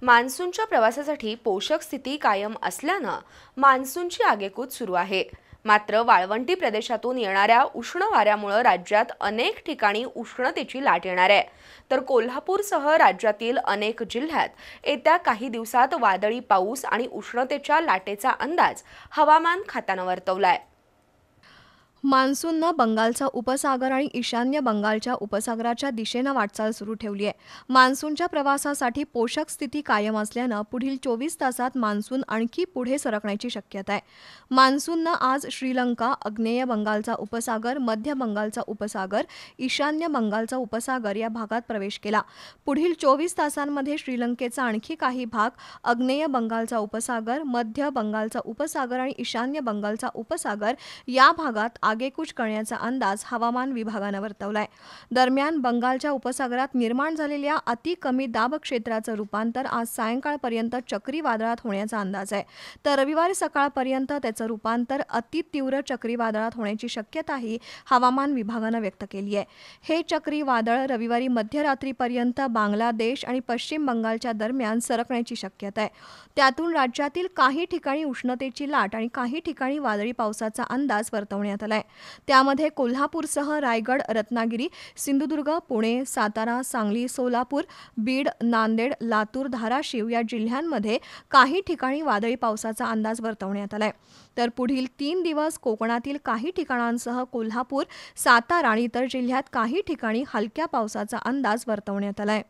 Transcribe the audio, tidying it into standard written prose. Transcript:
मान्सूनच्या प्रवासासाठी पोषक स्थिती कायम असल्यानं मान्सूनची आगेकूच सुरू आहे। मात्र वाळवंटी प्रदेशातून येणाऱ्या उष्ण वाऱ्यामुळे राज्यात अनेक ठिकाणी उष्णतेची लाट येणार आहे। तर कोल्हापूरसह राज्यातील अनेक जिल्ह्यात येत्या काही दिवसात वादळी पाऊस आणि उष्णतेच्या लाटेचा अंदाज हवामान खात्यानं वर्तवलाय। मान्सूननं बंगालचा उपसागर आणि ईशान्य बंगालच्या उपसागराच्या दिशेनं वाटचाल सुरू ठेवली आहे। मान्सूनच्या प्रवासासाठी पोषक स्थिती कायम असल्यानं पुढील 24 तासात मान्सून आणखी पुढे सरकण्याची शक्यता आहे। मान्सूननं आज श्रीलंका, आग्नेय बंगालचा उपसागर, मध्य बंगालचा उपसागर, ईशान्य बंगालचा उपसागर या भागात प्रवेश केला। पुढील 24 तासांमध्ये श्रीलंकेचा आणखी काही भाग, आग्नेय बंगालचा उपसागर, मध्य बंगालचा उपसागर आणि ईशान्य बंगालचा उपसागर या भागात आगेकूच करण्याचा अंदाज हवामान विभागानं वर्तवलाय। दरम्यान बंगालच्या उपसागरात निर्माण झालेल्या अति कमी दाब क्षेत्राचं रूपांतर आज सायंकाळपर्यंत चक्रीवादळात होण्याचा अंदाज आहे। तर रविवारी सकाळपर्यंत त्याचं रूपांतर अतितीव्र चक्रीवादळात होण्याची शक्यताही हवामान विभागानं व्यक्त केली आहे। हे चक्रीवादळ रविवारी मध्यरात्रीपर्यंत बांगलादेश आणि पश्चिम बंगालच्या दरम्यान सरकण्याची शक्यता आहे। त्यातून राज्यातील काही ठिकाणी उष्णतेची लाट आणि काही ठिकाणी वादळी पावसाचा अंदाज वर्तवण्यात आला आहे। त्यामध्ये कोल्हापूरसह रायगड, रत्नागिरी, सिंधुदुर्ग, पुणे, सातारा, सांगली, सोलापूर, बीड, नांदेड, लातूर, धाराशिव या जिल्ह्यांमध्ये काही ठिकाणी वादळी पावसाचा अंदाज वर्तवण्यात आला आहे। तर पुढील 3 दिवस कोकणातील काही ठिकाणांसह कोल्हापूर, सातारा आणि इतर जिल्ह्यात काही ठिकाणी हलक्या पावसाचा अंदाज वर्तवण्यात आला आहे।